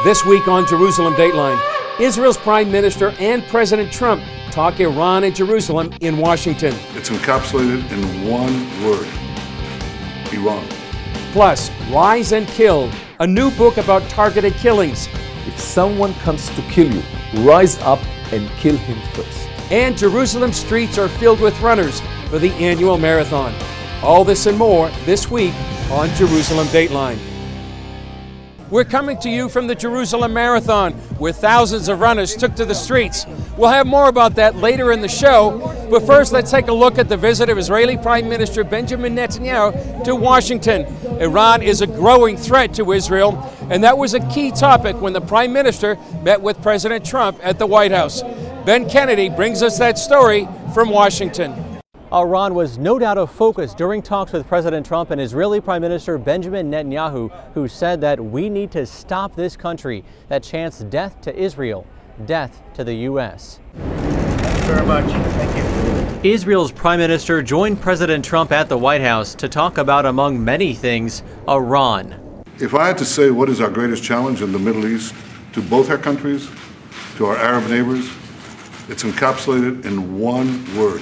This week on Jerusalem Dateline, Israel's Prime Minister and President Trump talk Iran and Jerusalem in Washington. It's encapsulated in one word: Iran. Plus, Rise and Kill, a new book about targeted killings. If someone comes to kill you, rise up and kill him first. And Jerusalem streets are filled with runners for the annual marathon. All this and more this week on Jerusalem Dateline. We're coming to you from the Jerusalem Marathon, where thousands of runners took to the streets. We'll have more about that later in the show, but first let's take a look at the visit of Israeli Prime Minister Benjamin Netanyahu to Washington. Iran is a growing threat to Israel, and that was a key topic when the Prime Minister met with President Trump at the White House. Ben Kennedy brings us that story from Washington. Iran was no doubt a focus during talks with President Trump and Israeli Prime Minister Benjamin Netanyahu, who said that we need to stop this country that chants death to Israel, death to the U.S. Thank you very much. Thank you. Israel's Prime Minister joined President Trump at the White House to talk about, among many things, Iran. If I had to say what is our greatest challenge in the Middle East to both our countries, to our Arab neighbors, it's encapsulated in one word: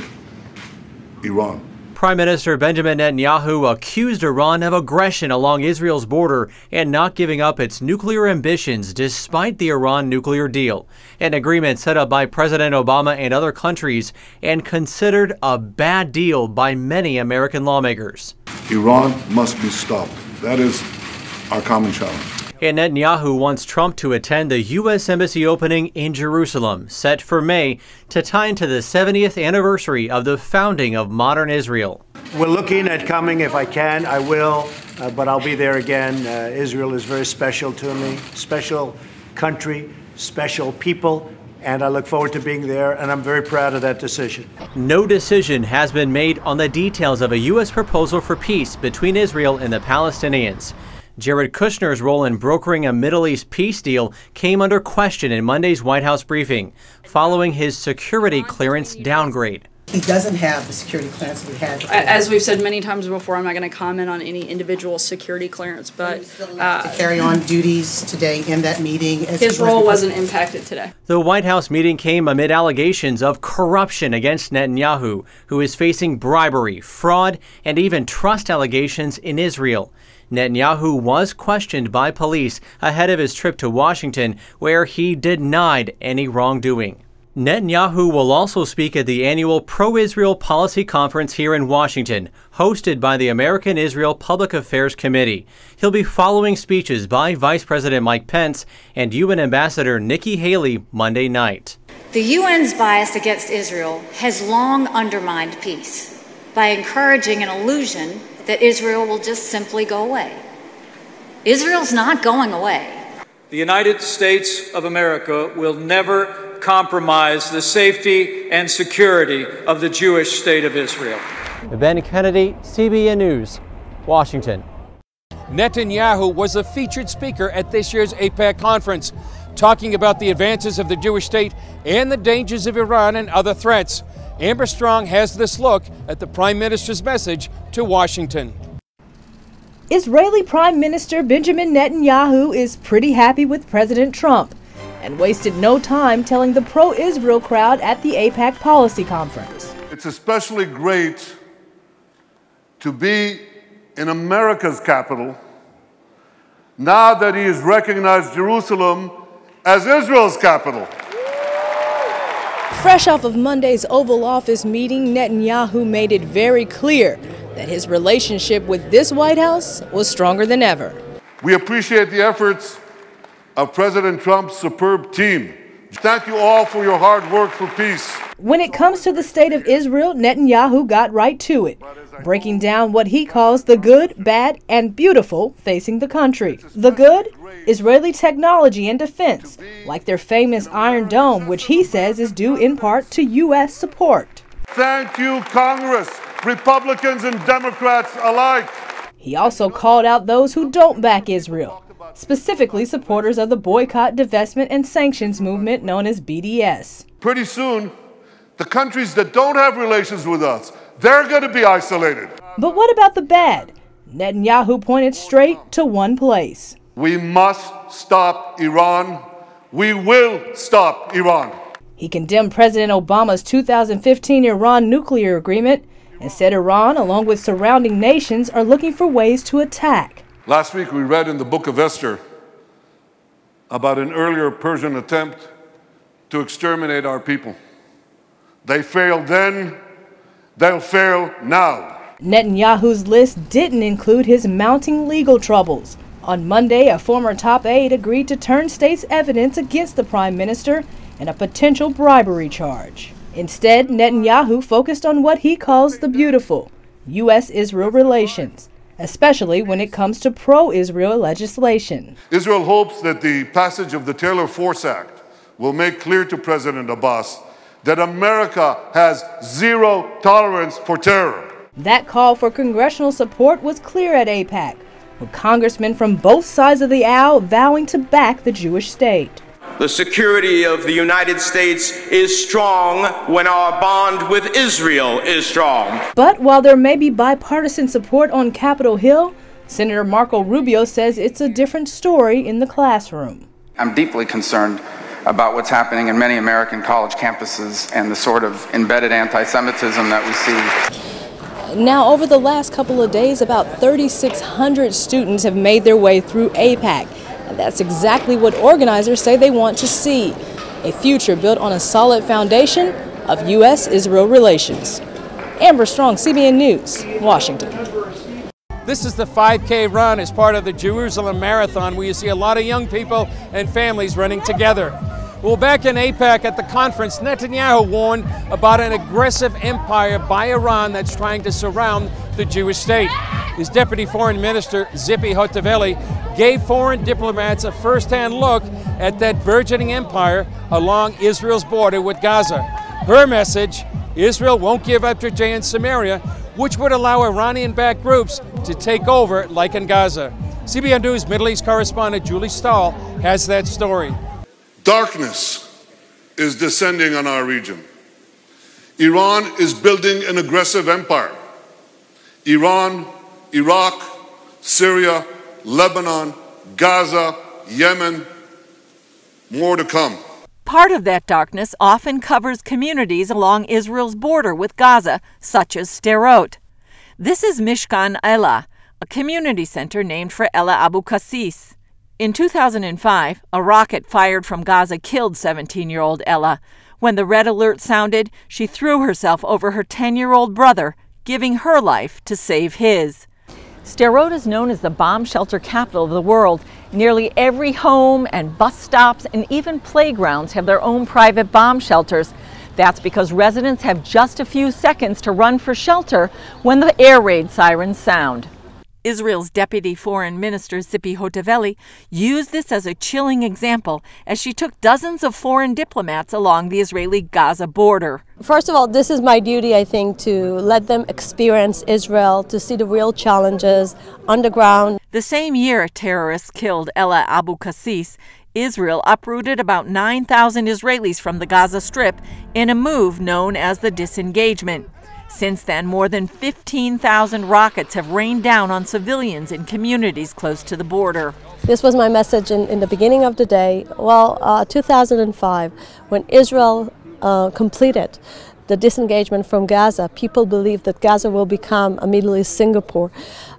Iran. Prime Minister Benjamin Netanyahu accused Iran of aggression along Israel's border and not giving up its nuclear ambitions despite the Iran nuclear deal, an agreement set up by President Obama and other countries and considered a bad deal by many American lawmakers. Iran must be stopped. That is our common challenge. And Netanyahu wants Trump to attend the U.S. Embassy opening in Jerusalem, set for May, to tie into the 70th anniversary of the founding of modern Israel. We're looking at coming. If I can, I will, but I'll be there again. Israel is very special to me, special country, special people, and I look forward to being there, and I'm very proud of that decision. No decision has been made on the details of a U.S. proposal for peace between Israel and the Palestinians. Jared Kushner's role in brokering a Middle East peace deal came under question in Monday's White House briefing, following his security clearance downgrade. He doesn't have the security clearance we had before. As we've said many times before, I'm not going to comment on any individual security clearance, but to carry on duties today in that meeting. His role wasn't impacted today. The White House meeting came amid allegations of corruption against Netanyahu, who is facing bribery, fraud, and even trust allegations in Israel. Netanyahu was questioned by police ahead of his trip to Washington, where he denied any wrongdoing. Netanyahu will also speak at the annual Pro-Israel Policy Conference here in Washington, hosted by the American-Israel Public Affairs Committee. He'll be following speeches by Vice President Mike Pence and UN Ambassador Nikki Haley Monday night. The UN's bias against Israel has long undermined peace by encouraging an illusion that Israel will just simply go away. Israel's not going away. The United States of America will never compromise the safety and security of the Jewish state of Israel. Ben Kennedy, CBN News, Washington. Netanyahu was a featured speaker at this year's AIPAC conference, talking about the advances of the Jewish state and the dangers of Iran and other threats. Amber Strong has this look at the Prime Minister's message to Washington. Israeli Prime Minister Benjamin Netanyahu is pretty happy with President Trump and wasted no time telling the pro-Israel crowd at the AIPAC Policy Conference. It's especially great to be in America's capital now that he has recognized Jerusalem as Israel's capital. Fresh off of Monday's Oval Office meeting, Netanyahu made it very clear that his relationship with this White House was stronger than ever. We appreciate the efforts of President Trump's superb team. Thank you all for your hard work for peace. When it comes to the state of Israel, Netanyahu got right to it, breaking down what he calls the good, bad, and beautiful facing the country. The good? Israeli technology and defense, like their famous Iron Dome, which he says is due in part to U.S. support. Thank you, Congress, Republicans and Democrats alike. He also called out those who don't back Israel, specifically supporters of the boycott, divestment, and sanctions movement known as BDS. Pretty soon, the countries that don't have relations with us, they're going to be isolated. But what about the bad? Netanyahu pointed straight to one place. We must stop Iran. We will stop Iran. He condemned President Obama's 2015 Iran nuclear agreement and said Iran, along with surrounding nations, are looking for ways to attack. Last week we read in the book of Esther about an earlier Persian attempt to exterminate our people. They failed then, they'll fail now. Netanyahu's list didn't include his mounting legal troubles. On Monday, a former top aide agreed to turn state's evidence against the prime minister in a potential bribery charge. Instead, Netanyahu focused on what he calls the beautiful U.S.-Israel relations, especially when it comes to pro-Israel legislation. Israel hopes that the passage of the Taylor Force Act will make clear to President Abbas that America has zero tolerance for terror. That call for congressional support was clear at AIPAC, with congressmen from both sides of the aisle vowing to back the Jewish state. The security of the United States is strong when our bond with Israel is strong. But while there may be bipartisan support on Capitol Hill, Senator Marco Rubio says it's a different story in the classroom. I'm deeply concerned about what's happening in many American college campuses and the sort of embedded anti-Semitism that we see. Now, over the last couple of days, about 3,600 students have made their way through AIPAC. And that's exactly what organizers say they want to see, a future built on a solid foundation of U.S.-Israel relations. Amber Strong, CBN News, Washington. This is the 5K run as part of the Jerusalem Marathon, where you see a lot of young people and families running together. Well, back in AIPAC at the conference, Netanyahu warned about an aggressive empire by Iran that's trying to surround the Jewish state. His deputy foreign minister, Tzipi Hotovely, gave foreign diplomats a first-hand look at that burgeoning empire along Israel's border with Gaza. Her message, Israel won't give up Judea and Samaria, which would allow Iranian-backed groups to take over like in Gaza. CBN News Middle East correspondent Julie Stahl has that story. Darkness is descending on our region. Iran is building an aggressive empire. Iran, Iraq, Syria, Lebanon, Gaza, Yemen, more to come. Part of that darkness often covers communities along Israel's border with Gaza, such as Sderot. This is Mishkan Ella, a community center named for Ella Abu Kassis. In 2005, a rocket fired from Gaza killed 17-year-old Ella. When the red alert sounded, she threw herself over her 10-year-old brother, giving her life to save his. Sderot is known as the bomb shelter capital of the world. Nearly every home and bus stops and even playgrounds have their own private bomb shelters. That's because residents have just a few seconds to run for shelter when the air raid sirens sound. Israel's deputy foreign minister, Tzipi Hotovely, used this as a chilling example as she took dozens of foreign diplomats along the Israeli-Gaza border. First of all, this is my duty, I think, to let them experience Israel, to see the real challenges on the ground. The same year terrorists killed Ella Abu Kassis, Israel uprooted about 9,000 Israelis from the Gaza Strip in a move known as the disengagement. Since then, more than 15,000 rockets have rained down on civilians in communities close to the border. This was my message in the beginning of the day. Well, 2005, when Israel completed the disengagement from Gaza, people believed that Gaza will become a Middle East Singapore.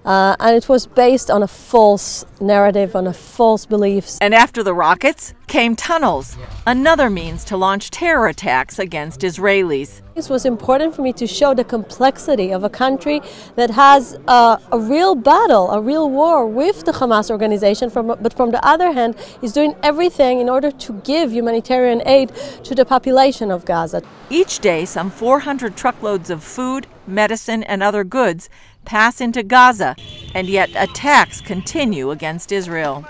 And it was based on a false narrative, on a false beliefs. And after the rockets came tunnels, another means to launch terror attacks against Israelis. It was important for me to show the complexity of a country that has a real battle, a real war with the Hamas organization, but from the other hand is doing everything in order to give humanitarian aid to the population of Gaza. Each day, some 400 truckloads of food, medicine, and other goods pass into Gaza, and yet attacks continue against Israel.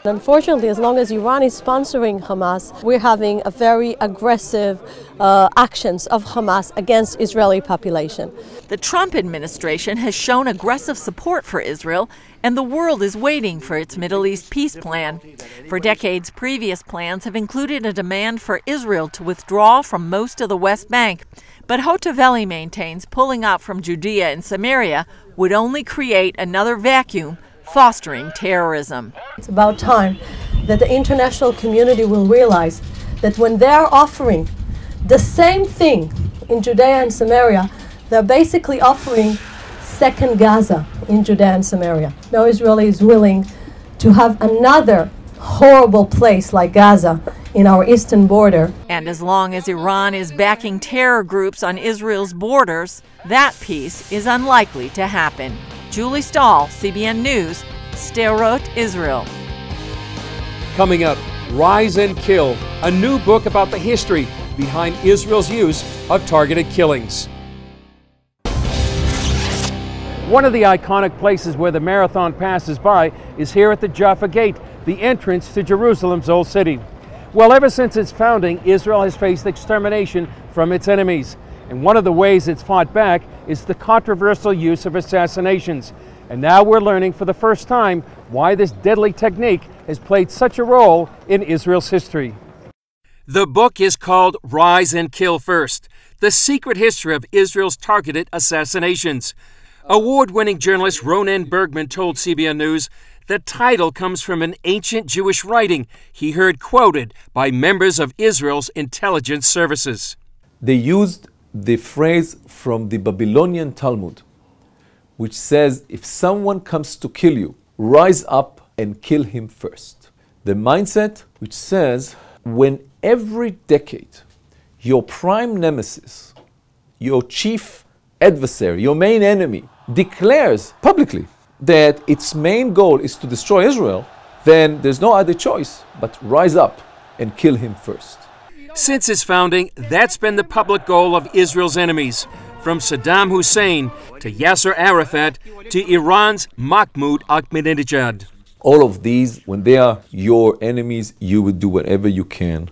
Unfortunately, as long as Iran is sponsoring Hamas, we're having a very aggressive actions of Hamas against Israeli population. The Trump administration has shown aggressive support for Israel, and the world is waiting for its Middle East peace plan. For decades, previous plans have included a demand for Israel to withdraw from most of the West Bank. But Hotovely maintains pulling out from Judea and Samaria would only create another vacuum fostering terrorism. It's about time that the international community will realize that when they are offering the same thing in Judea and Samaria, they're basically offering second Gaza in Judea and Samaria. No Israeli is willing to have another horrible place like Gaza in our eastern border. And as long as Iran is backing terror groups on Israel's borders, that peace is unlikely to happen. Julie Stahl, CBN News, Sderot, Israel. Coming up, Rise and Kill, a new book about the history behind Israel's use of targeted killings. One of the iconic places where the marathon passes by is here at the Jaffa Gate, the entrance to Jerusalem's Old City. Well, ever since its founding, Israel has faced extermination from its enemies. And one of the ways it's fought back is the controversial use of assassinations. And now we're learning for the first time why this deadly technique has played such a role in Israel's history. The book is called Rise and Kill First, The Secret History of Israel's Targeted Assassinations. Award-winning journalist Ronen Bergman told CBN News the title comes from an ancient Jewish writing he heard quoted by members of Israel's intelligence services. They used the phrase from the Babylonian Talmud, which says, if someone comes to kill you, rise up and kill him first. The mindset which says, when every decade your prime nemesis, your chief adversary, your main enemy, declares publicly that its main goal is to destroy Israel, then there's no other choice but rise up and kill him first. Since its founding, that's been the public goal of Israel's enemies, from Saddam Hussein to Yasser Arafat to Iran's Mahmoud Ahmadinejad. All of these, when they are your enemies, you will do whatever you can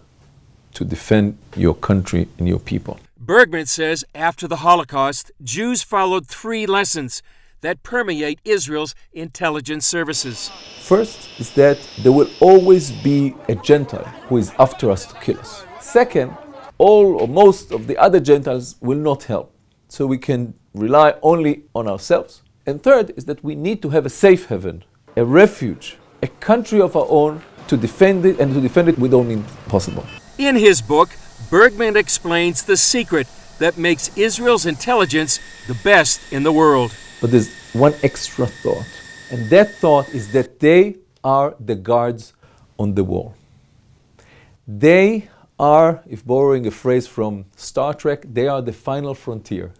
to defend your country and your people. Bergman says after the Holocaust, Jews followed three lessons that permeate Israel's intelligence services. First is that there will always be a Gentile who is after us to kill us. Second, all or most of the other Gentiles will not help, so we can rely only on ourselves. And third is that we need to have a safe haven, a refuge, a country of our own to defend it, and to defend it with all means possible. In his book, Bergman explains the secret that makes Israel's intelligence the best in the world. But there's one extra thought, and that thought is that they are the guards on the wall. They are, if borrowing a phrase from Star Trek, they are the final frontier,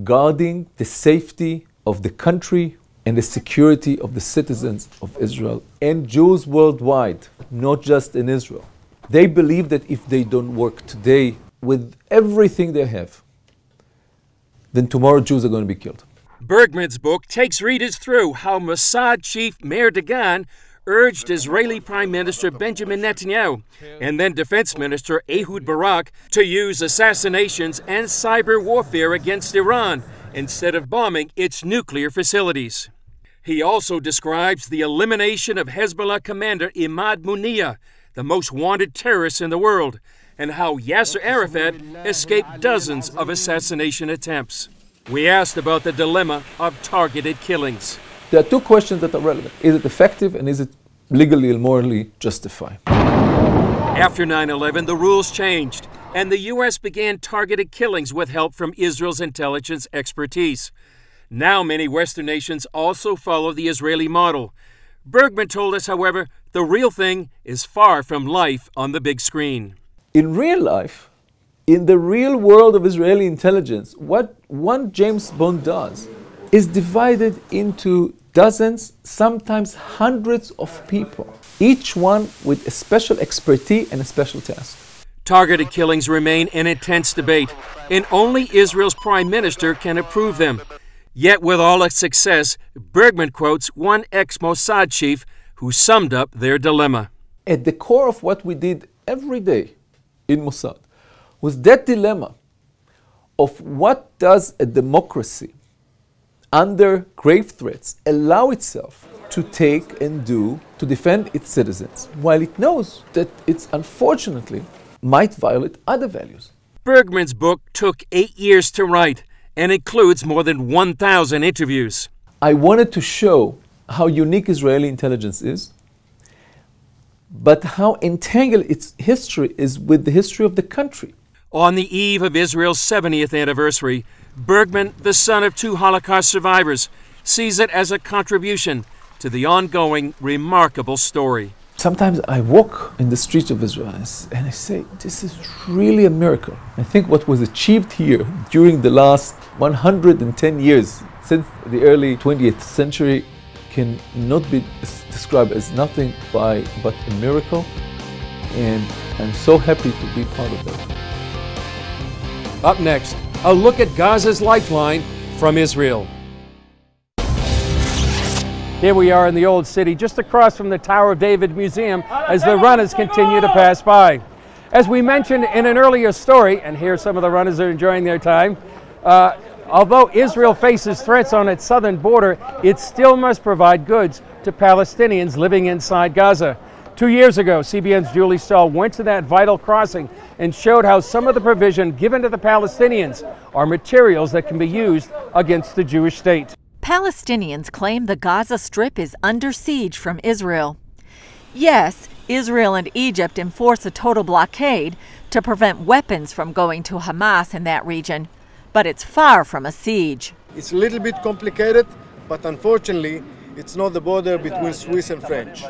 guarding the safety of the country and the security of the citizens of Israel and Jews worldwide, not just in Israel. They believe that if they don't work today with everything they have, then tomorrow Jews are going to be killed. Bergman's book takes readers through how Mossad chief Meir Dagan urged Israeli Prime Minister Benjamin Netanyahu and then Defense Minister Ehud Barak to use assassinations and cyber warfare against Iran instead of bombing its nuclear facilities. He also describes the elimination of Hezbollah commander Imad Muniyah, the most wanted terrorist in the world, and how Yasser Arafat escaped dozens of assassination attempts. We asked about the dilemma of targeted killings. There are two questions that are relevant. Is it effective, and is it legally and morally justified? After 9/11, the rules changed, and the U.S. began targeted killings with help from Israel's intelligence expertise. Now many Western nations also follow the Israeli model. Bergman told us, however, the real thing is far from life on the big screen. In real life, in the real world of Israeli intelligence, what one James Bond does is divided into dozens, sometimes hundreds of people, each one with a special expertise and a special task. Targeted killings remain an intense debate, and only Israel's prime minister can approve them. Yet with all its success, Bergman quotes one ex-Mossad chief who summed up their dilemma. At the core of what we did every day in Mossad was that dilemma of what does a democracy under grave threats allow itself to take and do to defend its citizens, while it knows that it unfortunately might violate other values. Bergman's book took 8 years to write and includes more than 1,000 interviews. I wanted to show how unique Israeli intelligence is, but how entangled its history is with the history of the country. On the eve of Israel's 70th anniversary, Bergman, the son of 2 Holocaust survivors, sees it as a contribution to the ongoing remarkable story. Sometimes I walk in the streets of Israel and I say, this is really a miracle. I think what was achieved here during the last 110 years since the early 20th century can not be described as nothing but a miracle, and I'm so happy to be part of that. Up next, a look at Gaza's lifeline from Israel. Here we are in the Old City, just across from the Tower of David Museum, as the runners continue to pass by. As we mentioned in an earlier story, and here some of the runners are enjoying their time, although Israel faces threats on its southern border, it still must provide goods to Palestinians living inside Gaza. 2 years ago, CBN's Julie Stahl went to that vital crossing and showed how some of the provision given to the Palestinians are materials that can be used against the Jewish state. Palestinians claim the Gaza Strip is under siege from Israel. Yes, Israel and Egypt enforce a total blockade to prevent weapons from going to Hamas in that region, but it's far from a siege. It's a little bit complicated, but unfortunately, it's not the border between Swiss and French.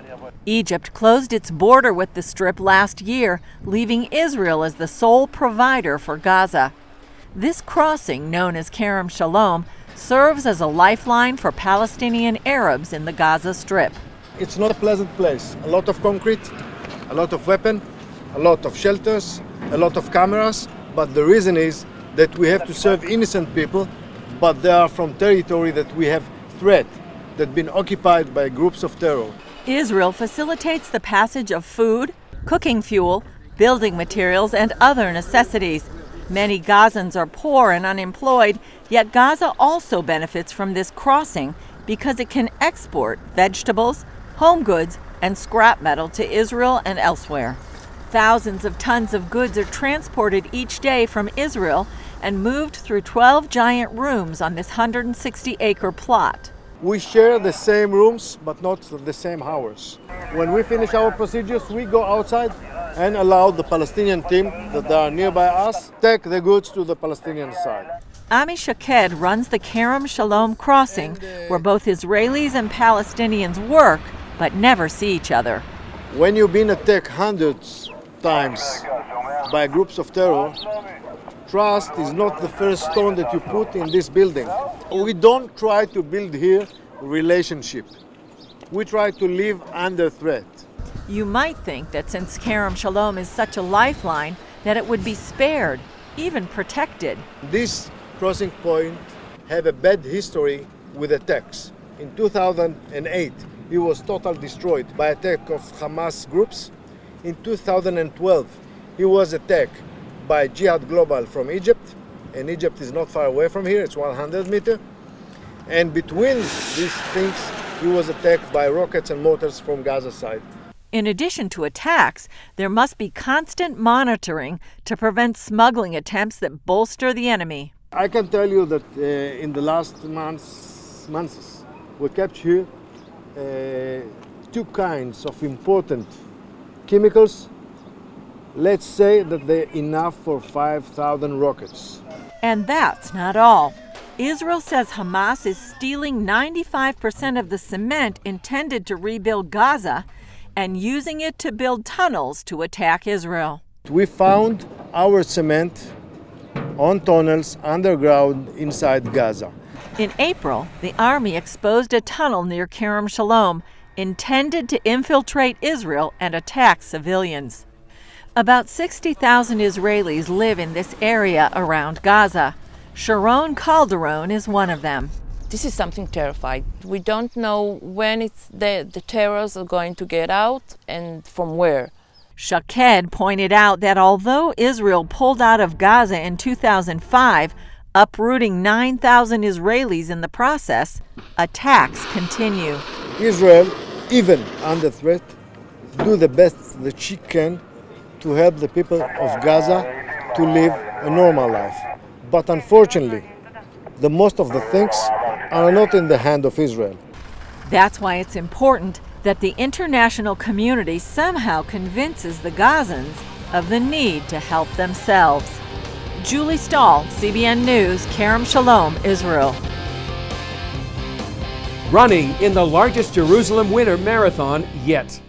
Egypt closed its border with the Strip last year, leaving Israel as the sole provider for Gaza. This crossing, known as Kerem Shalom, serves as a lifeline for Palestinian Arabs in the Gaza Strip. It's not a pleasant place. A lot of concrete, a lot of weapons, a lot of shelters, a lot of cameras, but the reason is that we have to serve innocent people, but they are from territory that we have threat, that been occupied by groups of terror. Israel facilitates the passage of food, cooking fuel, building materials, and other necessities. Many Gazans are poor and unemployed, yet Gaza also benefits from this crossing because it can export vegetables, home goods, and scrap metal to Israel and elsewhere. Thousands of tons of goods are transported each day from Israel and moved through 12 giant rooms on this 160-acre plot. We share the same rooms, but not the same hours. When we finish our procedures, we go outside and allow the Palestinian team that are nearby us take the goods to the Palestinian side. Ami Shaked runs the Kerem Shalom crossing, where both Israelis and Palestinians work, but never see each other. When you've been attacked hundreds times by groups of terror, trust is not the first stone that you put in this building. We don't try to build here relationship. We try to live under threat. You might think that since Kerem Shalom is such a lifeline, that it would be spared, even protected. This crossing point have a bad history with attacks. In 2008, it was totally destroyed by attack of Hamas groups. In 2012, it was attacked by Jihad Global from Egypt, and Egypt is not far away from here, it's 100 meters. And between these things, it was attacked by rockets and mortars from Gaza side. In addition to attacks, there must be constant monitoring to prevent smuggling attempts that bolster the enemy. I can tell you that in the last months, we kept here 2 kinds of important chemicals. Let's say that they're enough for 5,000 rockets. And that's not all. Israel says Hamas is stealing 95% of the cement intended to rebuild Gaza and using it to build tunnels to attack Israel. We found our cement on tunnels underground inside Gaza. In April, the army exposed a tunnel near Kerem Shalom intended to infiltrate Israel and attack civilians. About 60,000 Israelis live in this area around Gaza. Sharon Calderon is one of them. This is something terrifying. We don't know when the terrorists are going to get out and from where. Shaked pointed out that although Israel pulled out of Gaza in 2005, uprooting 9,000 Israelis in the process, attacks continue. Israel, even under threat, do the best that she can to help the people of Gaza to live a normal life. But unfortunately, the most of the things are not in the hand of Israel. That's why it's important that the international community somehow convinces the Gazans of the need to help themselves. Julie Stahl, CBN News, Kerem Shalom, Israel. Running in the largest Jerusalem winter marathon yet.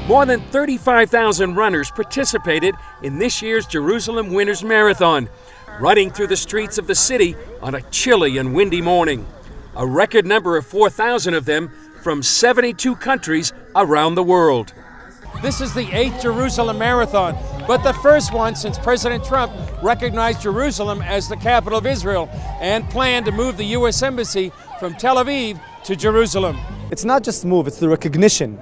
More than 35,000 runners participated in this year's Jerusalem Winners Marathon, running through the streets of the city on a chilly and windy morning. A record number of 4,000 of them from 72 countries around the world. This is the 8th Jerusalem Marathon, but the first one since President Trump recognized Jerusalem as the capital of Israel and planned to move the U.S. Embassy from Tel Aviv to Jerusalem. It's not just move, it's the recognition.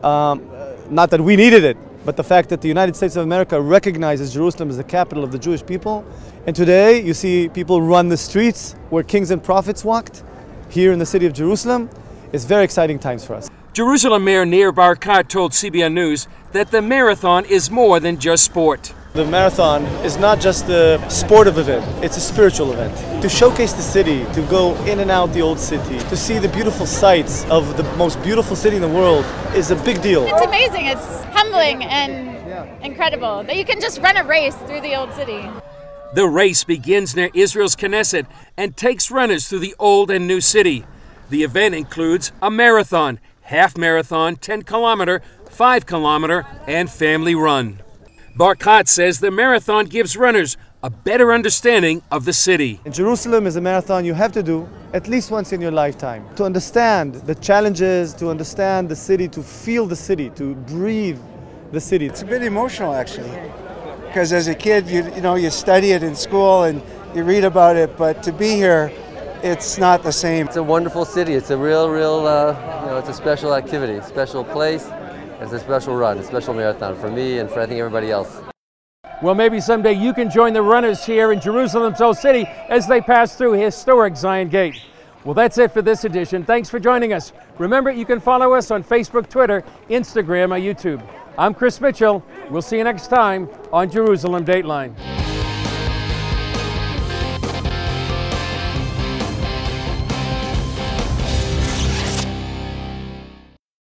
Not that we needed it, but the fact that the United States of America recognizes Jerusalem as the capital of the Jewish people. And today you see people run the streets where kings and prophets walked here in the city of Jerusalem. It's very exciting times for us. Jerusalem Mayor Nir Barkat told CBN News that the marathon is more than just sport. The marathon is not just a sportive event, it's a spiritual event. To showcase the city, to go in and out the old city, to see the beautiful sights of the most beautiful city in the world is a big deal. It's amazing, it's humbling and incredible that you can just run a race through the old city. The race begins near Israel's Knesset and takes runners through the old and new city. The event includes a marathon, half marathon, 10-kilometer, 5-kilometer, and family run. Barkat says the marathon gives runners a better understanding of the city. In Jerusalem is a marathon you have to do at least once in your lifetime. To understand the challenges, to understand the city, to feel the city, to breathe the city. It's a bit emotional actually, because as a kid you study it in school and you read about it, but to be here, it's not the same. It's a wonderful city. It's a real, it's a special activity, special place. It's a special run, a special marathon for me and for I think everybody else. Well, maybe someday you can join the runners here in Jerusalem's Old City as they pass through historic Zion Gate. Well, that's it for this edition. Thanks for joining us. Remember, you can follow us on Facebook, Twitter, Instagram, or YouTube. I'm Chris Mitchell. We'll see you next time on Jerusalem Dateline.